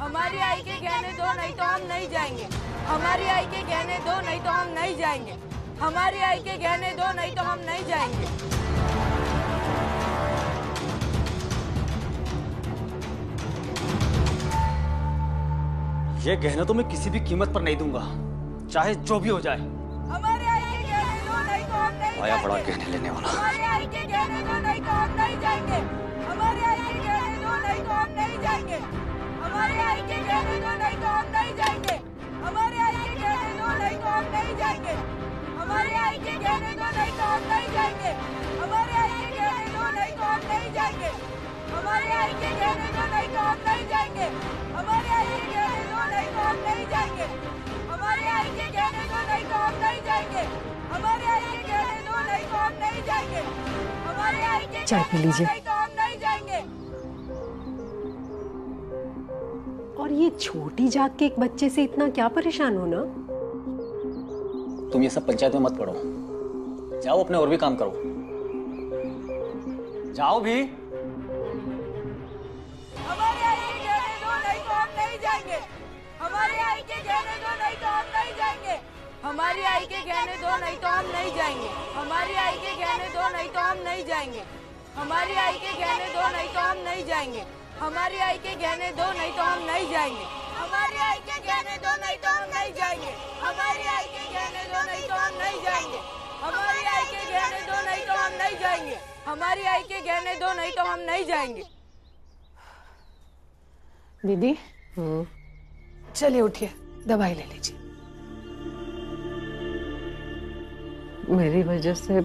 हमारी आई के गहने दो, नहीं तो हम नहीं जाएंगे। हमारी आई के गहने दो, नहीं तो हम नहीं जाएंगे। हमारी आई के गहने दो, नहीं तो हम नहीं जाएंगे। ये गहने तो मैं किसी भी कीमत पर नहीं दूंगा, चाहे जो भी हो जाए। हमारी आई के गहने दो, नहीं तो हम नहीं आया बड़ा गहने लेने वाला। हमारी आई के गहने दो, नहीं तो हम नहीं जाएंगे। हमारी आई के गहने दो, नहीं तो हम नहीं जाएंगे। हमारी आई के गहने दो, नहीं तो हम नहीं जाएंगे। हमारी आई के गहने दो, नहीं तो हम नहीं जाएंगे। हमारी आई के गहने दो, नहीं तो हम नहीं जाएंगे। हमारी आई के गहने दो, नहीं तो हम नहीं जाएंगे। हमारी आई के गहने दो, नहीं तो हम नहीं जाएंगे। हमारी आई के गहने दो, नहीं तो हम नहीं जाएंगे। हमारी आई के गहने दो, नहीं तो हम नहीं जाएंगे। हमारी आई के गहने दो, नहीं तो हम नहीं जाएंगे। हमारी आई के चाय पी लीजिए। नहीं तो हम नहीं जाएंगे। और ये छोटी जात के एक बच्चे से इतना क्या परेशान होना? तुम ये सब पंचायत में मत पढ़ो, जाओ अपने और भी काम करो। जाओ भी। हमारी आई के गहने दो, नहीं तो हम नहीं जाएंगे। हमारी आई के गहने दो, नहीं तो हम नहीं जाएंगे। हमारी आई के गहने दो, नहीं तो हम नहीं जाएंगे। हमारी आई के गहने दो, नहीं तो हम नहीं जाएंगे। हमारी आई के गहने दो, नहीं तो हम नहीं जाएंगे। हमारी आई के गहने दो, नहीं तो हम नहीं जाएंगे। हमारी आई के गहने दो, नहीं तो हम नहीं जाएंगे। हमारी आई के गहने दो, नहीं तो हम नहीं जाएंगे। हमारी आई के गहने दो, नहीं तो हम नहीं जाएंगे। हमारी आई के गहने दो, नहीं तो हम नहीं जाएंगे। दीदी चलिए उठिए, दवाई ले लीजिए। मेरी वजह से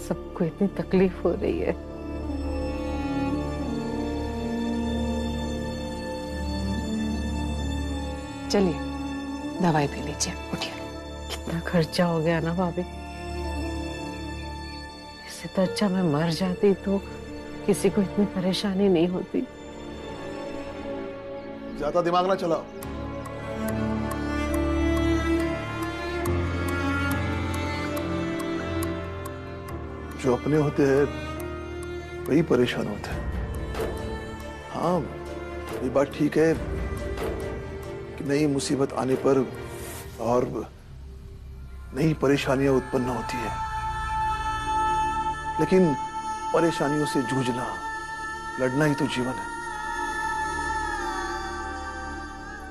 सबको इतनी तकलीफ हो रही है। चलिए दवाई पी लीजिए, उठिए। कितना खर्चा हो गया ना भाभी। इससे तो अच्छा मैं मर जाती तो किसी को इतनी परेशानी नहीं होती। ज्यादा दिमाग ना चलाओ। जो अपने होते हैं वही परेशान होते हैं। हाँ, ये बात ठीक है कि नई मुसीबत आने पर और नई परेशानियां उत्पन्न होती है, लेकिन परेशानियों से जूझना, लड़ना ही तो जीवन है।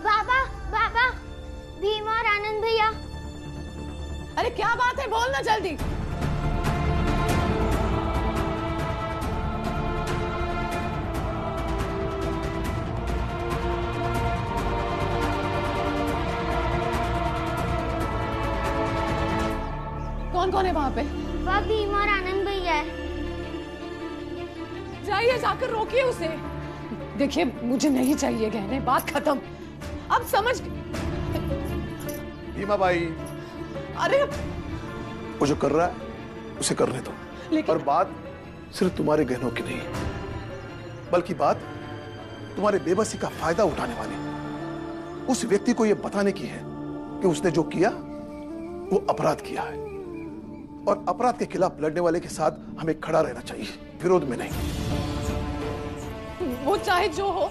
बाबा बाबा, भीम और आनंद भैया। अरे क्या बात है, बोलना जल्दी। कौन कौन है वहां पे? वह भीम और आनंद भैया है। जाइए, जाकर रोकिए उसे। देखिए मुझे नहीं चाहिए गहने, बात खत्म। अब समझ। भीमा भाई, अरे वो जो कर रहा है उसे करने दो। लेकिन और बात सिर्फ तुम्हारे गहनों की नहीं, बल्कि बात तुम्हारे बेबसी का फायदा उठाने वाले उस व्यक्ति को यह बताने की है कि उसने जो किया वो अपराध किया है, और अपराध के खिलाफ लड़ने वाले के साथ हमें खड़ा रहना चाहिए, विरोध में नहीं। वो चाहे जो हो,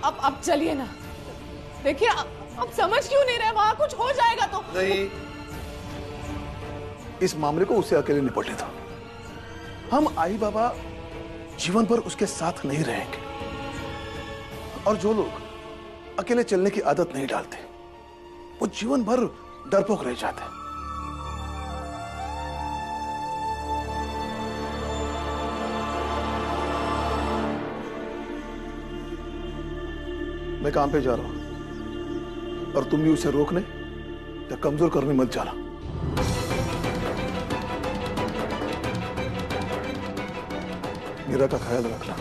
अब चलिए ना। देखिए अब समझ क्यों नहीं रहे, वहां कुछ हो जाएगा तो। नहीं, इस मामले को उसे अकेले निपटने दो। हम आई बाबा जीवन भर उसके साथ नहीं रहेंगे, और जो लोग अकेले चलने की आदत नहीं डालते वो जीवन भर डरपोक रह जाते हैं। मैं काम पे जा रहा हूं, और तुम भी उसे रोकने या कमजोर करने मत जाना। मीरा का ख्याल रखना।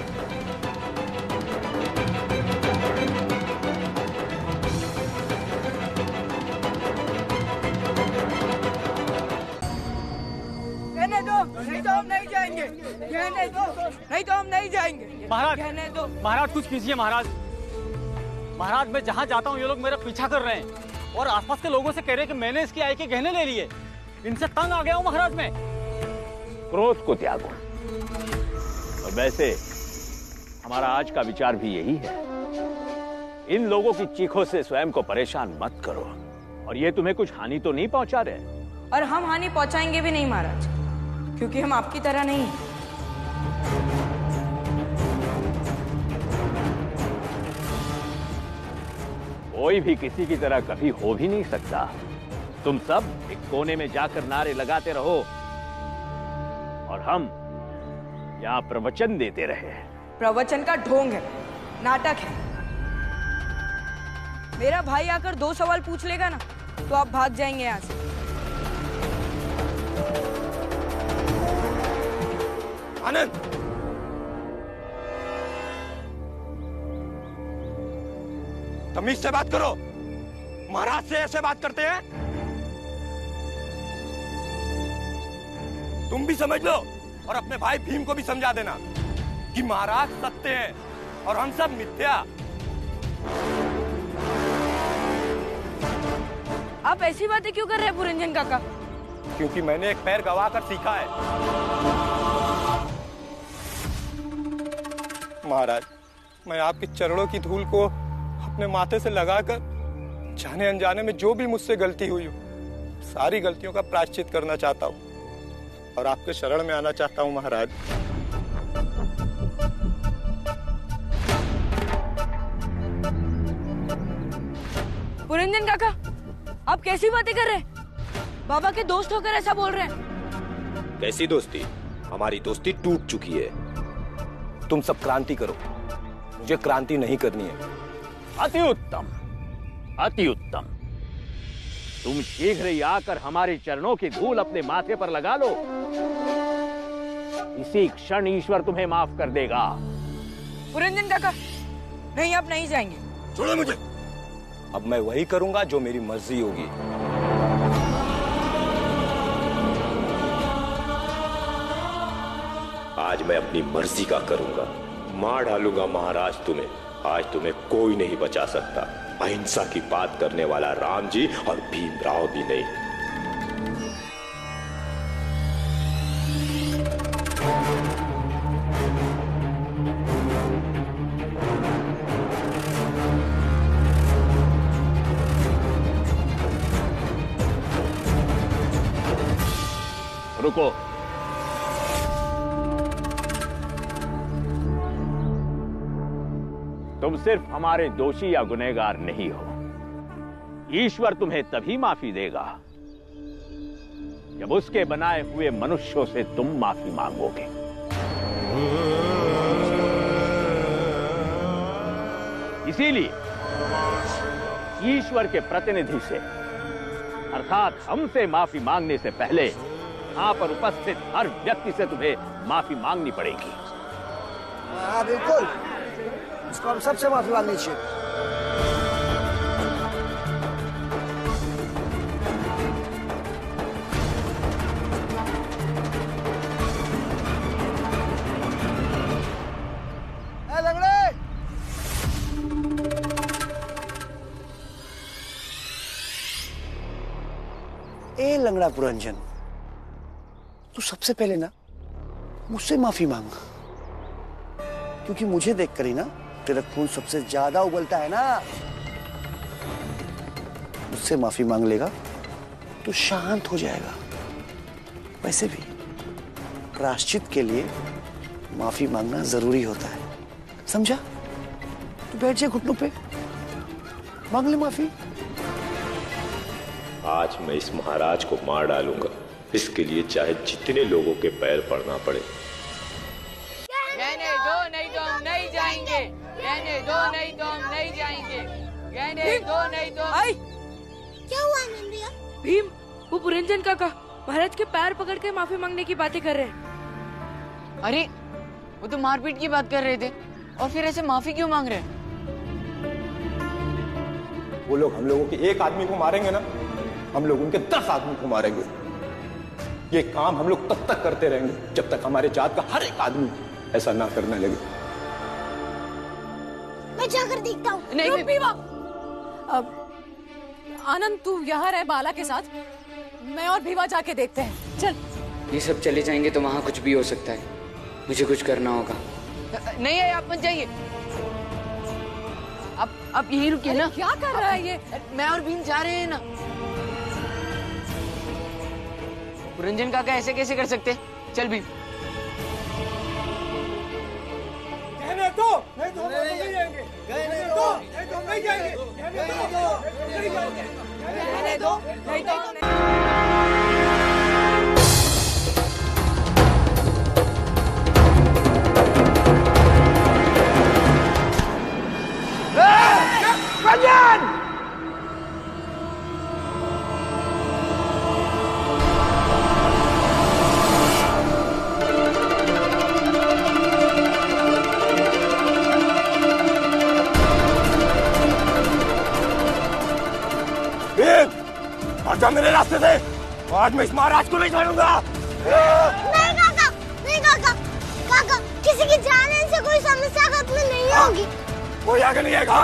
कहने दो, नहीं तो हम नहीं जाएंगे। कहने दो, नहीं तो हम नहीं जाएंगे। महाराज, कहने दो। महाराज कुछ कीजिए। महाराज, महाराज मैं जहाँ जाता हूँ ये लोग मेरा पीछा कर रहे हैं और आसपास के लोगों से कह रहे हैं कि मैंने इसकी आई के गहने ले लिए। इनसे तंग आ गया हूँ महाराज मैं। क्रोध को त्यागो, और वैसे हमारा आज का विचार भी यही है इन लोगों की चीखों से स्वयं को परेशान मत करो। और ये तुम्हें कुछ हानि तो नहीं पहुंचा रहे? और हम हानि पहुंचाएंगे भी नहीं महाराज, क्योंकि हम आपकी तरह नहीं हैं। कोई भी किसी की तरह कभी हो भी नहीं सकता। तुम सब एक कोने में जाकर नारे लगाते रहो और हम यहाँ प्रवचन देते रहे। प्रवचन का ढोंग है, नाटक है। मेरा भाई आकर 2 सवाल पूछ लेगा ना तो आप भाग जाएंगे यहाँ से। आनंद, तमीज से बात करो। महाराज से ऐसे बात करते हैं? तुम भी समझ लो और अपने भाई भीम को भी समझा देना कि महाराज सत्य हैं और हम सब मिथ्या। आप ऐसी बातें क्यों कर रहे हैं पुरंजन काका? क्योंकि मैंने एक पैर गवा कर सीखा है। महाराज, मैं आपके चरणों की धूल को अपने माथे से लगाकर जाने अनजाने में जो भी मुझसे गलती हुई हो, सारी गलतियों का प्रायश्चित करना चाहता हूँ और आपके शरण में आना चाहता हूँ महाराज। पुरंजन काका, आप कैसी बातें कर रहे हैं? बाबा के दोस्त होकर ऐसा बोल रहे हैं। कैसी दोस्ती? हमारी दोस्ती टूट चुकी है। तुम सब क्रांति करो, मुझे क्रांति नहीं करनी है। अति उत्तम, अति उत्तम। तुम शीघ्र ही आकर हमारे चरणों की धूल अपने माथे पर लगा लो। इसी क्षण ईश्वर तुम्हें माफ कर देगा। पुरंजन काका, नहीं, आप नहीं जाएंगे। छोड़ो मुझे। अब मैं वही करूंगा जो मेरी मर्जी होगी। आज मैं अपनी मर्जी का करूंगा। मार डालूंगा महाराज तुम्हें। आज तुम्हें कोई नहीं बचा सकता। अहिंसा की बात करने वाला राम जी और भीमराव भी नहीं। रुको। तुम सिर्फ हमारे दोषी या गुनहगार नहीं हो। ईश्वर तुम्हें तभी माफी देगा जब उसके बनाए हुए मनुष्यों से तुम माफी मांगोगे। इसीलिए ईश्वर के प्रतिनिधि से अर्थात हमसे माफी मांगने से पहले यहां पर उपस्थित हर व्यक्ति से तुम्हें माफी मांगनी पड़ेगी। हाँ बिल्कुल, इसको हम सबसे माफी मांगनी चाहिए। लंगड़े, ए लंगड़ा पुरंजन, तू सबसे पहले ना मुझसे माफी मांग, क्योंकि मुझे देखकर ही ना तेरा खून सबसे ज्यादा उबलता है ना। मुझसे माफी मांग लेगा तो शांत हो जाएगा। वैसे भी प्रायश्चित के लिए माफी मांगना जरूरी होता है, समझा? तू बैठ जा घुटनों पे, मांग ले माफी। आज मैं इस महाराज को मार डालूंगा, इसके लिए चाहे जितने लोगों के पैर पड़ना पड़े। कहने दो, नहीं तो हम नहीं जाएंगे। कहने दो, नहीं तो हम नहीं जाएंगे। कहने दो, नहीं तो। आई, क्या हुआ आनंद भैया? भीम, वो पुरंजन काका महाराज के पैर पकड़ के माफी मांगने की बातें कर रहे हैं। अरे, वो तो मारपीट की बात कर रहे थे और फिर ऐसे माफी क्यों मांग रहे हैं? वो लोग हम लोगों के एक आदमी को मारेंगे ना, हम लोग उनके 10 आदमी को मारेंगे। ये काम हम लोग तब तक करते रहेंगे जब तक हमारे जात का हर एक आदमी ऐसा ना करने लगे। मैं जाकर देखता हूँ। नहीं भीमा, अब आनंद तू यहाँ रहे बाला के साथ, मैं और भीमा जाके देखते हैं। चल। ये सब चले जाएंगे तो वहाँ कुछ भी हो सकता है, मुझे कुछ करना होगा। नहीं है, आप मत जाइए। आप यहीं रुकिए ना। क्या कर रहा है ये? मैं और भीम जा रहे हैं ना। पुरंजन काका ऐसे कैसे कर सकते? चल भीम। कहने दो, नहीं तो हम नहीं जाएंगे। कहने दो, नहीं तो हम नहीं जाएंगे। कहने दो, नहीं जाएंगे। कहने दो, नहीं तो हम रंजन! हटा मेरे रास्ते से। आज मैं इस महाराज को नहीं छोड़ूंगा। नहीं काका, नहीं काका, काका किसी की जान से कोई समस्या खत्म नहीं होगी। कोई आगे नहीं आएगा।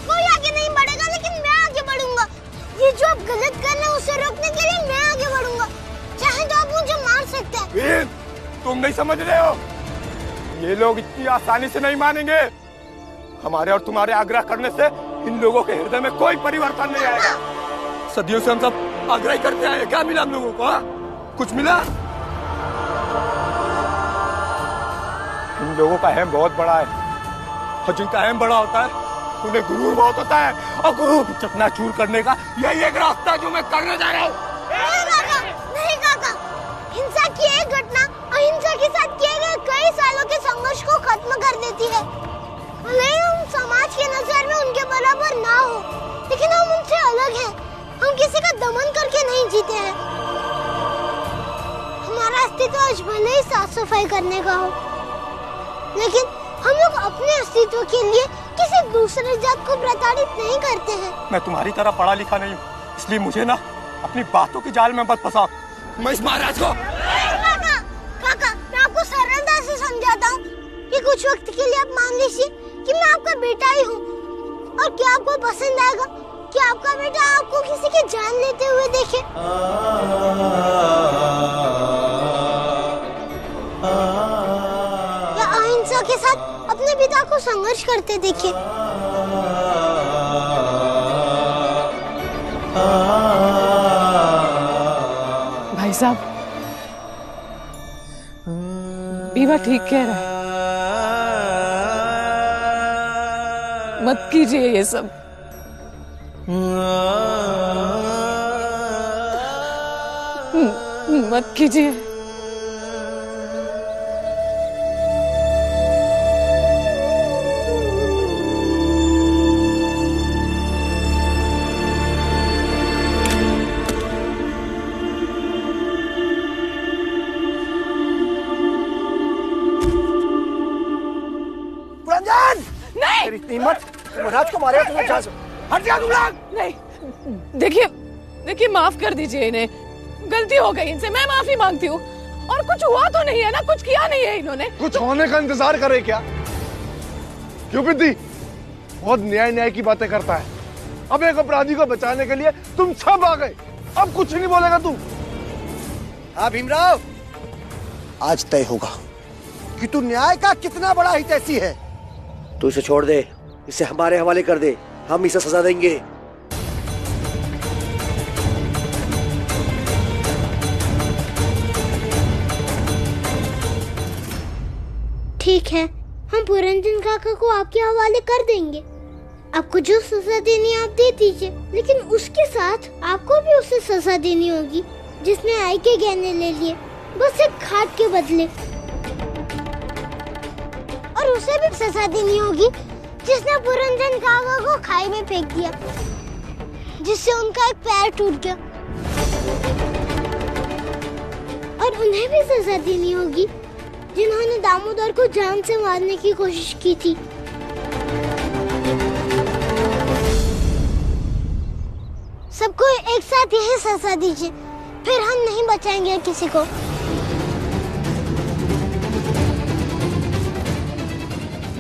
कोई आगे नहीं बढ़ेगा, लेकिन मैं आगे बढ़ूंगा। ये जो आप गलत कर रहे हैं उसे रोकने के लिए मैं आगे बढ़ूंगा। चाहे तो आप मुझे मार सकते हैं। वीर, तुम नहीं समझ रहे हो। ये लोग इतनी आसानी से नहीं मानेंगे। हमारे और तुम्हारे आग्रह करने से इन लोगों के हृदय में कोई परिवर्तन नहीं आएगा। सदियों से हम सब आग्रह ही करते आए। क्या मिला हम लोगों को? कुछ मिला? इन लोगों का अहम बहुत बड़ा है, और जिनका अहम बड़ा होता है उन्हें गुरूर बहुत होता है, और गुरूर को चकनाचूर करने का यही एक रास्ता है जो मैं करने जा रहा हूँ। नहीं काका, नहीं काका, हिंसा की एक घटना अहिंसा के साथ किए गए कई सालों के संघर्ष को खत्म कर देती है। भले ही हम समाज के नजर में उनके बराबर ना हो, लेकिन हम उनसे अलग हैं। हम किसी का दमन करके नहीं जीते हैं। हमारा अस्तित्व आज भले ही साफ सफाई करने का हो, लेकिन हम लोग अपने अस्तित्व के लिए किसी दूसरे जात को प्रताड़ित नहीं करते हैं। मैं तुम्हारी तरह पढ़ा लिखा नहीं हूँ, इसलिए मुझे ना अपनी बातों के जाल में मत फंसाओ। मैं इस महाराज को काका, काका, मैं आपको सरलता से समझाता हूँ कि कुछ वक्त के लिए आप मान लीजिए कि मैं आपका बेटा ही हूँ, और क्या आपको पसंद आएगा कि आपका बेटा आपको किसी की जान लेते हुए देखे? या अहिंसा के साथ अपने पिता को संघर्ष करते देखे? भाई साहब, बीवा ठीक कह रहा है। मत कीजिए ये सब। मत कीजिए। पुरंजन! नहीं! तेरी इतनी हिम्मत, महाराज को मारेगा तुम्हें जा। हट जा तुम लोग! नहीं, देखिए माफ कर दीजिए इन्हें। गलती हो गई इनसे, मैं माफी मांगती हूँ। और कुछ हुआ तो नहीं है ना? कुछ किया नहीं है इन्होंने। कुछ होने का इंतजार करे क्या? क्यों पिद्दी? बहुत न्याय की बातें करता है। अब एक अपराधी को बचाने के लिए तुम सब आ गए। अब कुछ नहीं बोलेगा तू? हाँ भीमराव, आज तय होगा कि तू न्याय का कितना बड़ा हितैषी है। तू इसे छोड़ दे, इसे हमारे हवाले कर दे, हम इसे सजा देंगे। ठीक है, हम पुरंजन काका को आपके हवाले कर देंगे। आपको जो सजा देनी है आप दे दीजिए, लेकिन उसके साथ आपको भी उसे सजा देनी होगी जिसने आई के गहने ले लिए, बस एक खाट के बदले। और उसे भी सजा देनी होगी जिसने पुरंजन काका को खाई में फेंक दिया, जिससे उनका एक पैर टूट गया। और उन्हें भी सजा देनी होगी जिन्होंने दामोदर को जान से मारने की कोशिश की थी। सबको एक साथ यही सजा दीजिए, फिर हम नहीं बचाएंगे किसी को।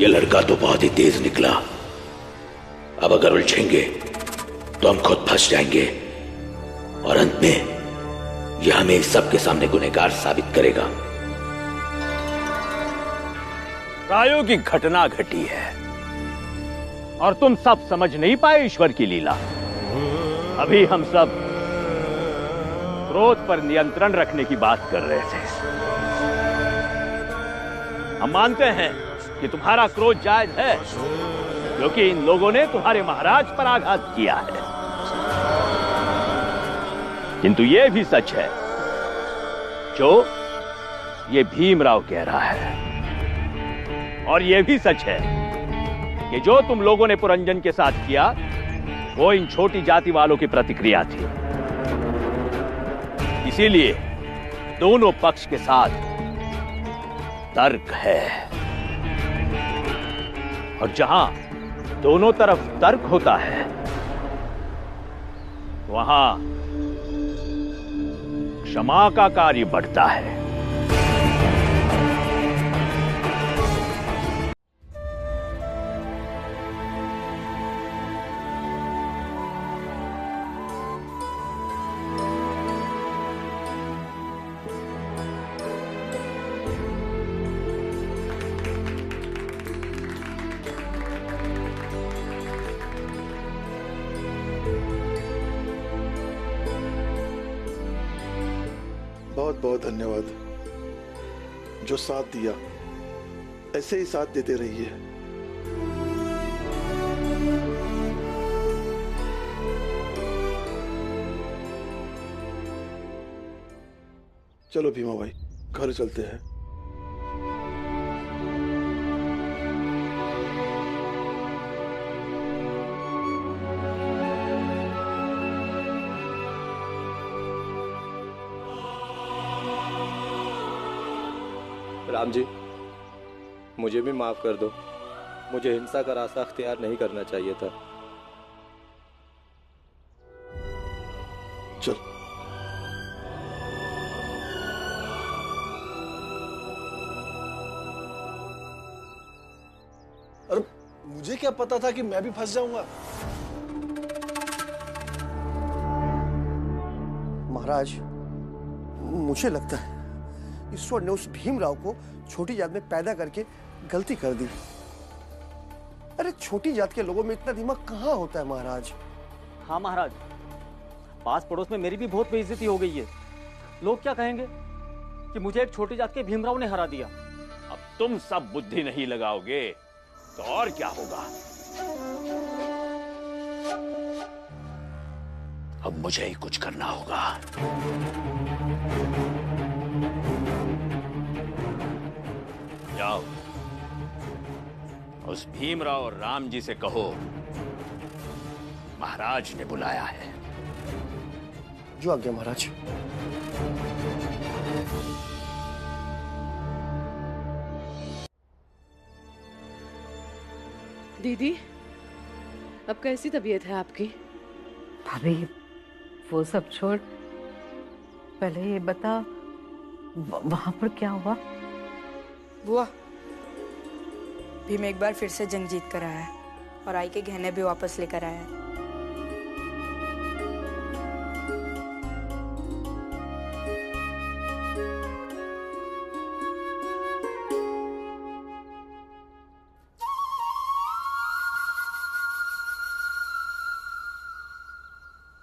ये लड़का तो बहुत ही तेज निकला। अब अगर उलझेंगे तो हम खुद फंस जाएंगे, और अंत में यह हमें सबके सामने गुनहगार साबित करेगा। प्रायोगिक घटना घटी है। और तुम सब समझ नहीं पाए ईश्वर की लीला। अभी हम सब क्रोध पर नियंत्रण रखने की बात कर रहे थे। हम मानते हैं कि तुम्हारा क्रोध जायज है, क्योंकि इन लोगों ने तुम्हारे महाराज पर आघात किया है। किंतु यह भी सच है जो ये भीमराव कह रहा है, और यह भी सच है कि जो तुम लोगों ने पुरंजन के साथ किया वो इन छोटी जाति वालों की प्रतिक्रिया थी। इसीलिए दोनों पक्ष के साथ तर्क है, और जहां दोनों तरफ तर्क होता है वहां क्षमा का कार्य बढ़ता है। बहुत बहुत धन्यवाद। जो साथ दिया ऐसे ही साथ देते रहिए। चलो भीमा भाई, घर चलते हैं। राम जी, मुझे भी माफ कर दो। मुझे हिंसा का रास्ता अख्तियार नहीं करना चाहिए था। चल। अरे मुझे क्या पता था कि मैं भी फंस जाऊंगा। महाराज, मुझे लगता है ईश्वर ने उस भीमराव को छोटी जात में पैदा करके गलती कर दी। अरे छोटी जात के लोगों में इतना दिमाग कहाँ होता है महाराज। हाँ महाराज, पास पड़ोस में मेरी भी बहुत बेइज्जती हो गई है। लोग क्या कहेंगे कि मुझे एक छोटी जात के भीमराव ने हरा दिया। अब तुम सब बुद्धि नहीं लगाओगे तो और क्या होगा। अब मुझे ही कुछ करना होगा। जाओ, उस भीमराव और राम जी से कहो महाराज ने बुलाया है। जो आज्ञा महाराज। दीदी, अब कैसी तबीयत है आपकी? भाभी, वो सब छोड़, पहले ये बता वहां पर क्या हुआ? बुआ, भीम एक बार फिर से जंग जीत कर आया है और आई के गहने भी वापस लेकर आया है।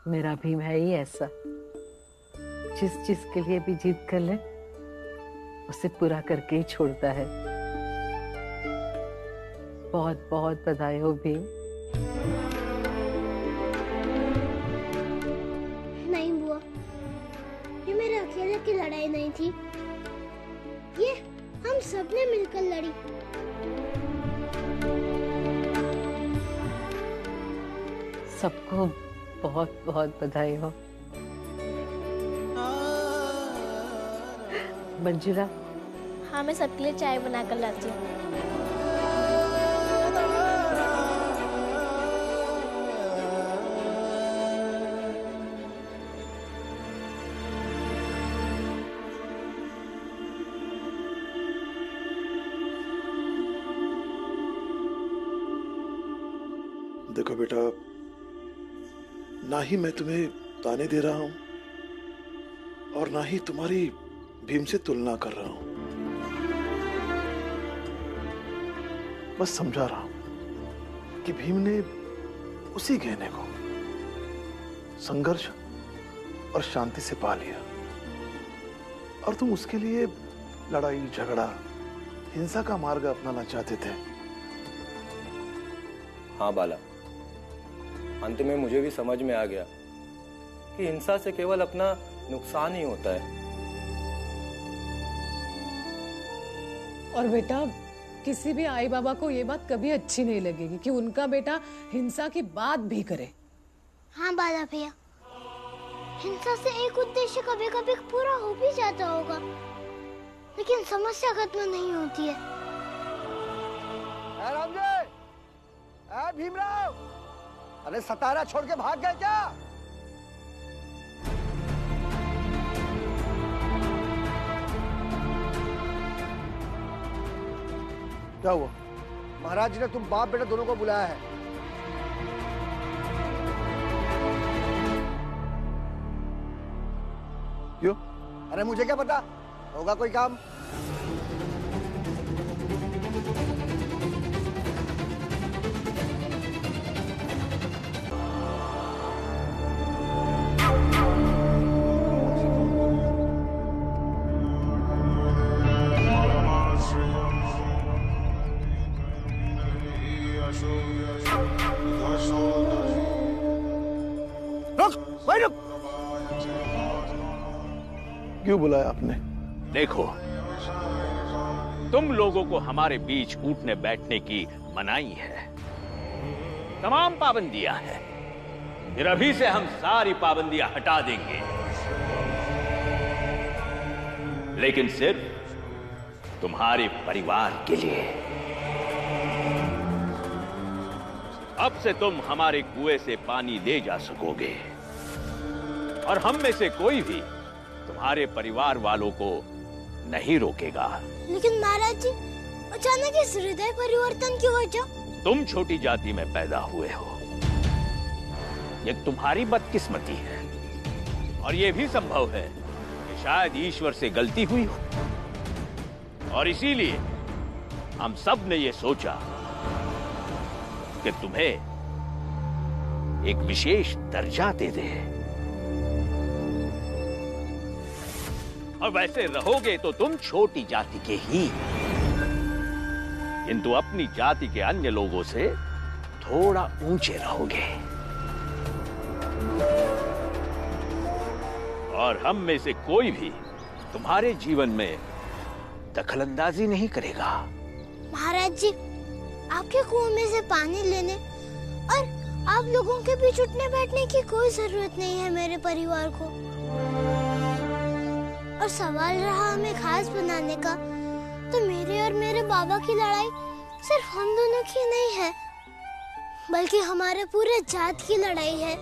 मेरा भीम है ही ऐसा, जिस चीज के लिए भी जीत कर ले उसे पूरा करके ही छोड़ता है। बहुत बहुत बधाई हो भीम। नहीं बुआ, ये मेरे अकेले की लड़ाई नहीं थी, ये हम सबने मिलकर लड़ी। सबको बहुत बहुत बधाई हो। मंजुला, हाँ, मैं सबके लिए चाय बना कर लाती हूँ। देखो बेटा, ना ही मैं तुम्हें ताने दे रहा हूं और ना ही तुम्हारी भीम से तुलना कर रहा हूं, बस समझा रहा हूं कि भीम ने उसी गहने को संघर्ष और शांति से पा लिया और तुम उसके लिए लड़ाई झगड़ा हिंसा का मार्ग अपनाना चाहते थे। हाँ बाला, अंत में मुझे भी समझ में आ गया कि हिंसा से केवल अपना नुकसान ही होता है। और बेटा, किसी भी आई बाबा को ये बात कभी अच्छी नहीं लगेगी कि उनका बेटा हिंसा की बात भी करे। हाँ बाला भैया, हिंसा से एक उद्देश्य कभी कभी पूरा हो भी जाता होगा, लेकिन समस्या खत्म नहीं होती है। रामजी, भीमराव, अरे सतारा छोड़ के भाग गए क्या? क्या हुआ? महाराज जी ने तुम बाप बेटा दोनों को बुलाया है। क्यों? अरे मुझे क्या पता, होगा कोई काम। क्यों बुलाया आपने? देखो, तुम लोगों को हमारे बीच उठने बैठने की मनाही है, तमाम पाबंदियां हैं। फिर अभी से हम सारी पाबंदियां हटा देंगे, लेकिन सिर्फ तुम्हारे परिवार के लिए। अब से तुम हमारे कुएं से पानी ले जा सकोगे और हम में से कोई भी तुम्हारे परिवार वालों को नहीं रोकेगा। लेकिन महाराज जी, अचानक इस हृदय परिवर्तन की वजह? तुम छोटी जाति में पैदा हुए हो, ये तुम्हारी बदकिस्मती है। और ये भी संभव है कि शायद ईश्वर से गलती हुई हो, और इसीलिए हम सब ने ये सोचा कि तुम्हें एक विशेष दर्जा दे दे। और वैसे रहोगे तो तुम छोटी जाति के ही, किंतु अपनी जाति के अन्य लोगों से थोड़ा ऊंचे रहोगे। और हम में से कोई भी तुम्हारे जीवन में दखलंदाजी नहीं करेगा। महाराज जी, आपके कुएं में से पानी लेने और आप लोगों के बीच उठने बैठने की कोई जरूरत नहीं है मेरे परिवार को। और सवाल रहा हमें खास बनाने का, तो मेरे और मेरे बाबा की लड़ाई सिर्फ हम दोनों की नहीं है, बल्कि हमारे पूरे जात की लड़ाई है।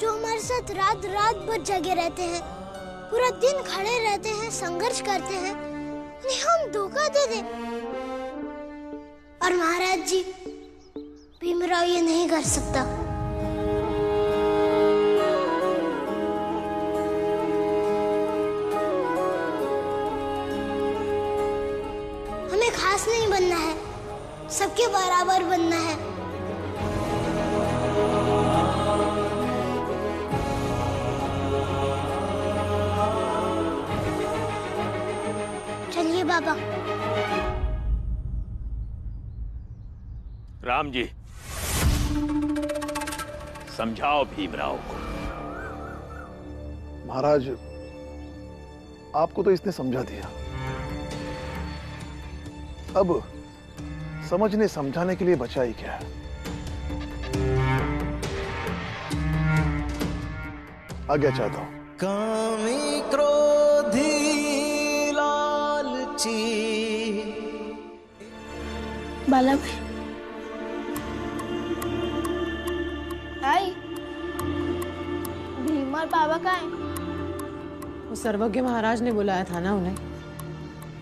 जो हमारे साथ रात रात भर जगे रहते हैं, पूरा दिन खड़े रहते हैं, संघर्ष करते हैं, उन्हें हम धोखा दे दें। और महाराज जी, भीमराव ये नहीं कर सकता। हमें खास नहीं बनना है, सबके बराबर बनना है। चलिए बाबा। राम जी, समझाओ भीमराव को। महाराज, आपको तो इसने समझा दिया, अब समझने समझाने के लिए बचा ही क्या है। आज्ञा चाहता हूं। कामी क्रोधी लालची। बाला भाई, आई भीम और बाबा कहाँ हैं? वो सर्वज्ञ महाराज ने बुलाया था ना उन्हें।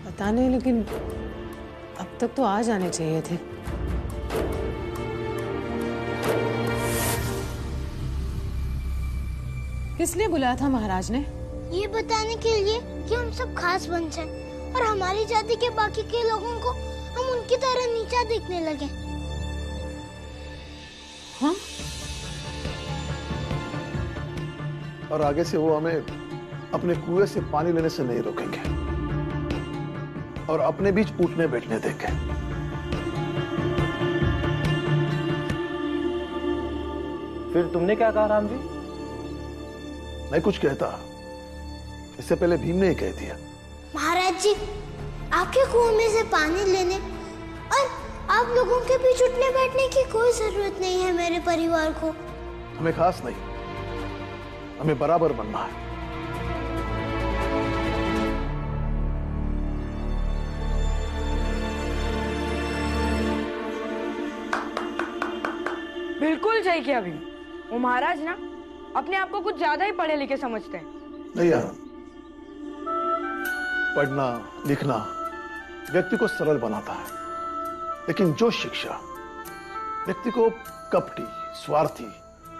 पता नहीं, लेकिन अब तक तो आ जाने चाहिए थे। किस लिए बुलाया था महाराज ने? ये बताने के लिए कि हम सब खास बन जाएं और हमारी जाति के बाकी के लोगों को हम उनके सांप की तरह नीचा दिखने लगे। हाँ? और आगे से वो हमें अपने कुएं से पानी लेने से नहीं रोकेंगे और अपने बीच उठने बैठने देंगे। फिर तुमने क्या कहा राम जी? मैं कुछ कहता, इससे पहले भीम ने ही कह दिया। महाराज जी, आपके कुएं में से पानी लेने और आप लोगों के बीच उठने बैठने की कोई जरूरत नहीं है मेरे परिवार को। हमें खास नहीं, हमें बराबर बनना है। बिल्कुल सही किया भीम। वो महाराज ना अपने आप को कुछ ज्यादा ही पढ़े लिखे समझते हैं। नहीं यार, पढ़ना लिखना व्यक्ति को सरल बनाता है, लेकिन जो शिक्षा व्यक्ति को कपटी, स्वार्थी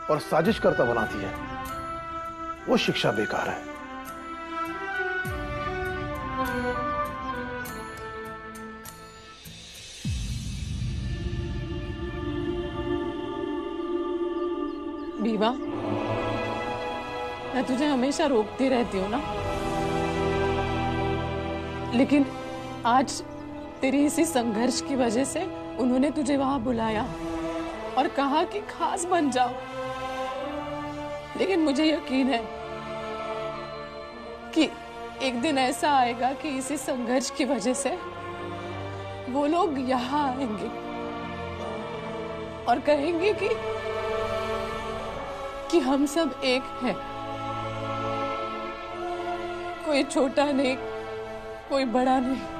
और साजिश करता बनाती है, वो शिक्षा बेकार है। बीवा, मैं तुझे हमेशा रोकती रहती हूँ ना, लेकिन आज तेरी इसी संघर्ष की वजह से उन्होंने तुझे वहां बुलाया और कहा कि खास बन जाओ। लेकिन मुझे यकीन है कि एक दिन ऐसा आएगा कि इसी संघर्ष की वजह से वो लोग यहाँ आएंगे और कहेंगे कि हम सब एक हैं, कोई छोटा नहीं, कोई बड़ा नहीं।